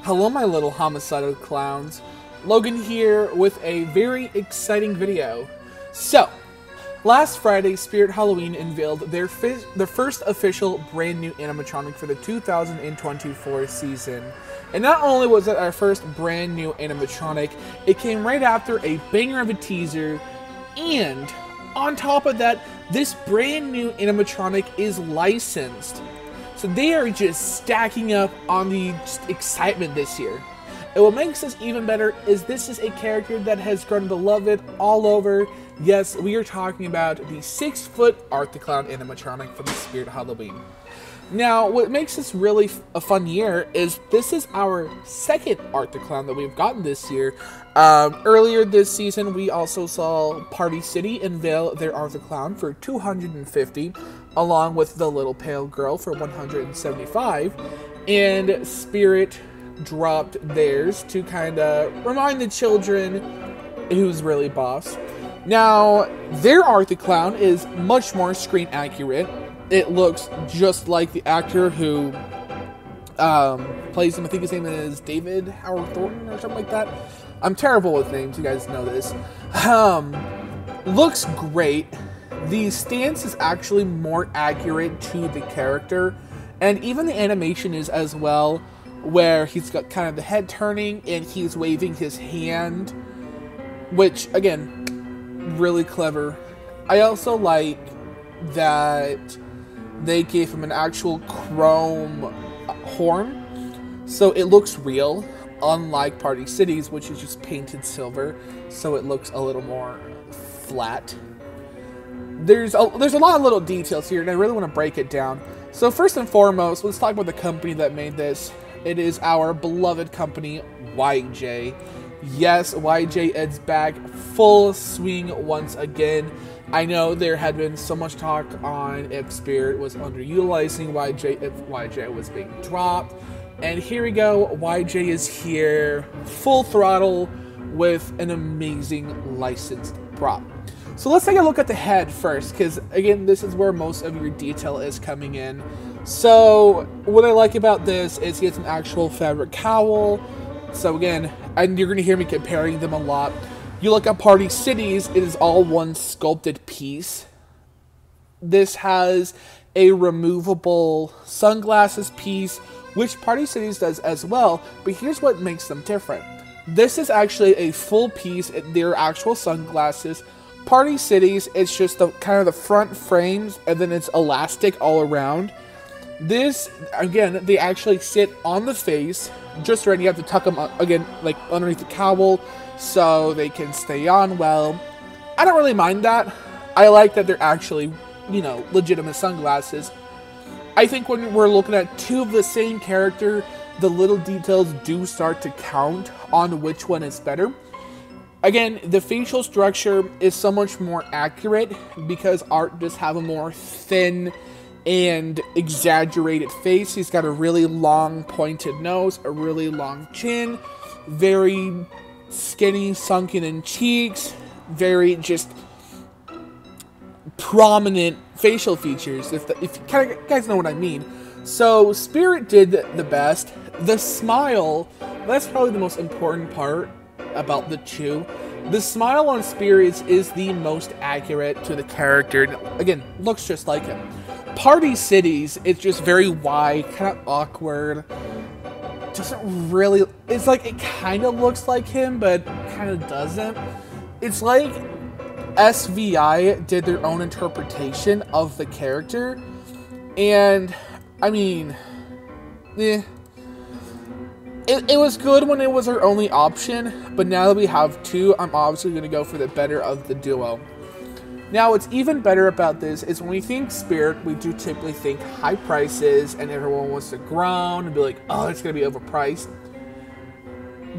Hello my little homicidal clowns, Logan here with a very exciting video. So, last Friday, Spirit Halloween unveiled their first official brand new animatronic for the 2024 season. And not only was it our first brand new animatronic, it came right after a banger of a teaser, and on top of that, this brand new animatronic is licensed. So they are just stacking up on the excitement this year. And what makes this even better is this is a character that has grown beloved all over. Yes, we are talking about the 6-foot Art the Clown animatronic from the Spirit Halloween. Now, what makes this really a fun year is this is our second Art the Clown that we've gotten this year. Earlier this season, we also saw Party City unveil their Art the Clown for $250, along with the Little Pale Girl for $175, and Spirit dropped theirs to kind of remind the children who's really boss. Now, their Art the Clown is much more screen accurate. It looks just like the actor who plays him. I think his name is David Howard Thornton or something like that. I'm terrible with names, you guys know this. Looks great. The stance is actually more accurate to the character, and even the animation is as well, where he's got kind of the head turning and he's waving his hand, which, again, really clever. I also like that they gave him an actual chrome horn, so it looks real, unlike Party City's, which is just painted silver, so it looks a little more flat. There's a lot of little details here, and I really want to break it down. So first and foremost, let's talk about the company that made this. It is our beloved company, YJ. Yes, YJ is back full swing once again. I know there had been so much talk on if Spirit was underutilizing YJ, if YJ was being dropped. And here we go, YJ is here, full throttle, with an amazing licensed prop. So let's take a look at the head first, because again, this is where most of your detail is coming in. So what I like about this is he has an actual fabric cowl. So again, and you're going to hear me comparing them a lot. You look at Party Cities, it is all one sculpted piece. This has a removable sunglasses piece, which Party Cities does as well, but here's what makes them different. This is actually a full piece, they're actual sunglasses. Party Cities, it's just the kind of the front frames, and then it's elastic all around. This, again, they actually sit on the face, just right. You have to tuck them, again, like underneath the cowl, so they can stay on well. I don't really mind that. I like that they're actually, you know, legitimate sunglasses. I think when we're looking at two of the same character, the little details do start to count on which one is better. Again, the facial structure is so much more accurate because Art does have a more thin and exaggerated face. He's got a really long pointed nose, a really long chin, very skinny, sunken in cheeks, very just prominent facial features, if you kind of guys know what I mean. So Spirit did the best. The smile, that's probably the most important part about the two. The smile on Spirits is the most accurate to the character. Again, looks just like him. Party Cities, it's just very wide, kind of awkward. Doesn't really, it's like it kind of looks like him, but kind of doesn't. It's like SVI did their own interpretation of the character, and I mean, it was good when it was our only option, but now that we have two, I'm obviously going to go for the better of the duo. Now, what's even better about this is when we think Spirit, we do typically think high prices, and everyone wants to groan and be like, oh, it's going to be overpriced.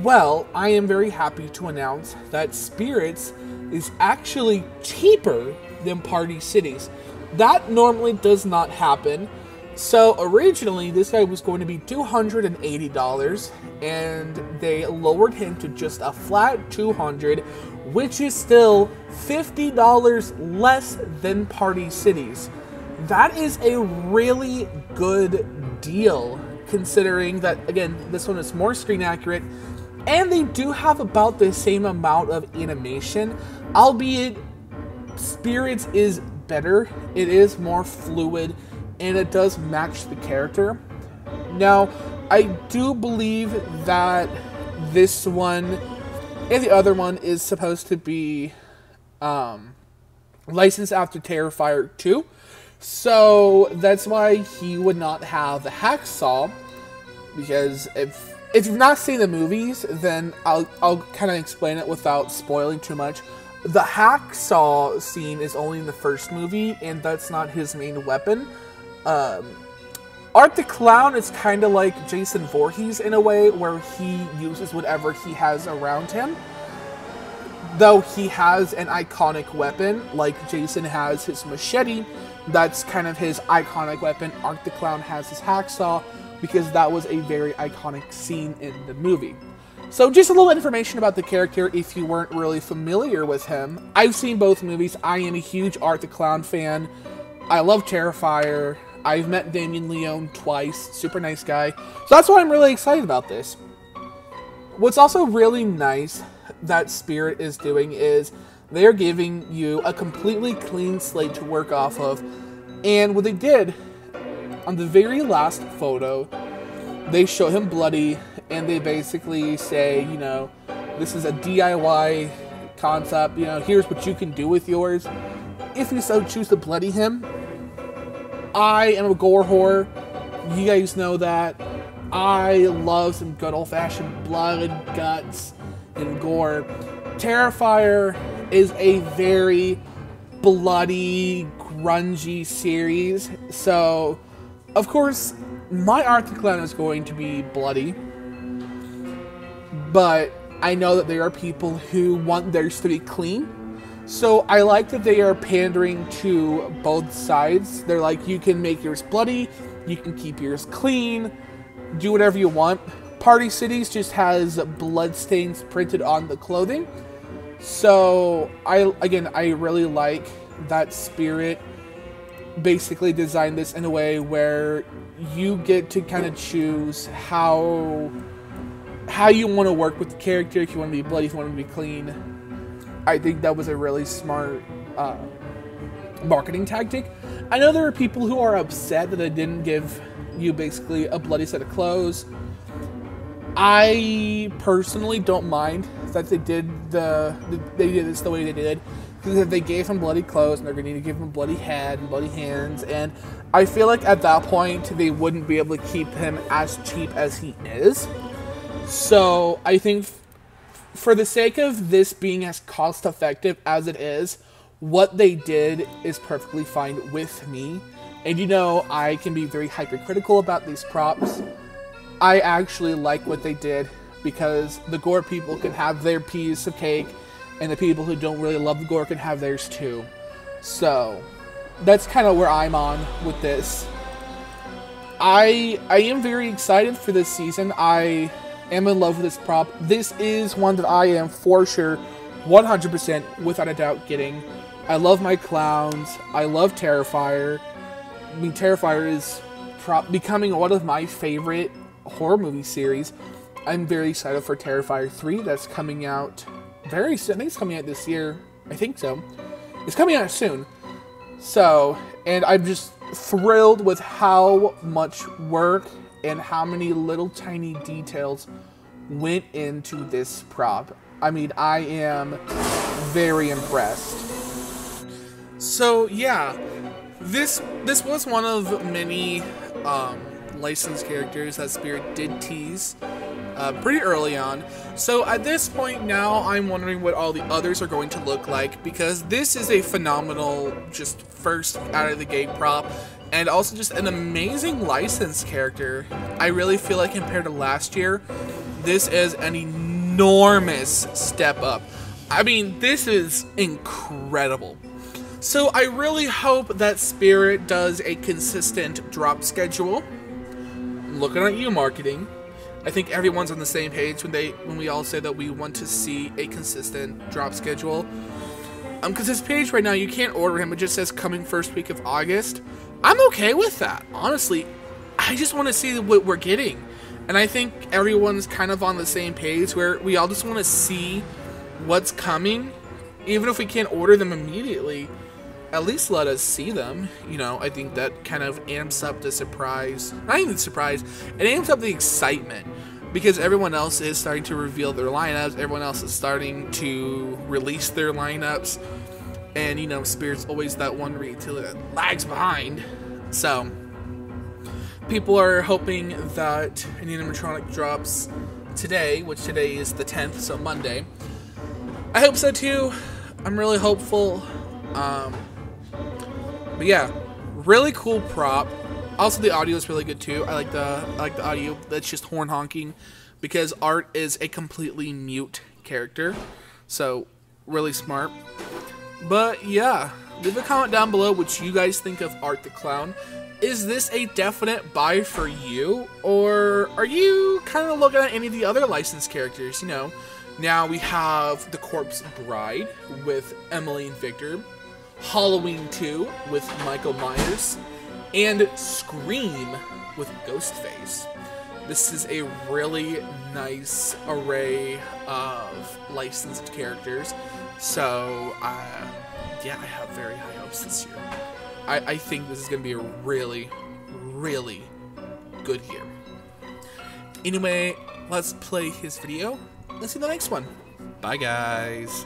Well, I am very happy to announce that Spirits is actually cheaper than Party Cities. That normally does not happen. So originally, this guy was going to be $280, and they lowered him to just a flat $200, which is still $50 less than Party Cities. That is a really good deal considering that, again, this one is more screen accurate, and they do have about the same amount of animation, albeit Spirits is better, it is more fluid, and it does match the character. Now, I do believe that this one and the other one is supposed to be licensed after Terrifier 2, so that's why he would not have the hacksaw, because if you've not seen the movies, then I'll kind of explain it without spoiling too much. The hacksaw scene is only in the first movie, and that's not his main weapon. Art the Clown is kind of like Jason Voorhees in a way, where he uses whatever he has around him. Though he has an iconic weapon, like Jason has his machete, that's kind of his iconic weapon. Art the Clown has his hacksaw, because that was a very iconic scene in the movie. So just a little information about the character if you weren't really familiar with him. I've seen both movies. I am a huge Art the Clown fan. I love Terrifier. I've met Damien Leone twice. Super nice guy. So that's why I'm really excited about this. What's also really nice that Spirit is doing is they're giving you a completely clean slate to work off of. And what they did, on the very last photo, they show him bloody, and they basically say, you know, this is a DIY concept, you know, here's what you can do with yours. If you so choose to bloody him. I am a gore whore. You guys know that. I love some good old-fashioned blood, guts, and gore. Terrifier is a very bloody, grungy series. So, of course, my Art the Clown is going to be bloody. But I know that there are people who want theirs to be clean. So I like that they are pandering to both sides. They're like, you can make yours bloody, you can keep yours clean, do whatever you want. Party Cities just has bloodstains printed on the clothing. So I really like that Spirit basically designed this in a way where you get to kind of choose how you want to work with the character, if you want to be bloody, if you want to be clean. I think that was a really smart marketing tactic. I know there are people who are upset that they didn't give you basically a bloody set of clothes. I personally don't mind that they did this the way they did, because if they gave him bloody clothes, and they're going to need to give him a bloody head and bloody hands, and I feel like at that point they wouldn't be able to keep him as cheap as he is. So I think for the sake of this being as cost effective as it is, what they did is perfectly fine with me. And you know, I can be very hypercritical about these props. I actually like what they did, because the gore people can have their piece of cake, and the people who don't really love the gore can have theirs too. So that's kind of where I'm on with this. I am very excited for this season. I am in love with this prop. This is one that I am for sure 100% without a doubt getting. I love my clowns. I love Terrifier. I mean, Terrifier is becoming one of my favorite horror movie series. I'm very excited for Terrifier 3. That's coming out very soon. I think it's coming out this year. I think so. It's coming out soon. So, and I'm just thrilled with how much work and how many little tiny details went into this prop. I mean, I am very impressed. So yeah, this was one of many licensed characters that Spirit did tease pretty early on. So at this point now, I'm wondering what all the others are going to look like, because this is a phenomenal, just first out of the gate prop. And also just an amazing licensed character. I really feel like compared to last year, this is an enormous step up. I mean, this is incredible. So I really hope that Spirit does a consistent drop schedule. I'm looking at you, marketing. I think everyone's on the same page when we all say that we want to see a consistent drop schedule. Because this page right now, you can't order him. It just says coming first week of August. I'm okay with that. Honestly, I just want to see what we're getting. And I think everyone's kind of on the same page where we all just want to see what's coming. Even if we can't order them immediately, at least let us see them. You know, I think that kind of amps up the surprise. Not even surprise, it amps up the excitement. Because everyone else is starting to reveal their lineups. Everyone else is starting to release their lineups. And, you know, Spirit's always that one retailer that lags behind. So, people are hoping that an Animatronic drops today, which today is the 10th, so Monday. I hope so too. I'm really hopeful. But yeah, really cool prop. Also, the audio is really good too. I like the audio that's just horn honking, because Art is a completely mute character. So, really smart. But yeah, leave a comment down below what you guys think of Art the Clown. Is this a definite buy for you? Or are you kind of looking at any of the other licensed characters? You know, now we have The Corpse Bride with Emily and Victor, Halloween 2 with Michael Myers, and Scream with Ghostface. This is a really nice array of licensed characters. So, yeah, I have very high hopes this year. I think this is going to be a really, really good year. Anyway, let's play his video. Let's see the next one. Bye, guys.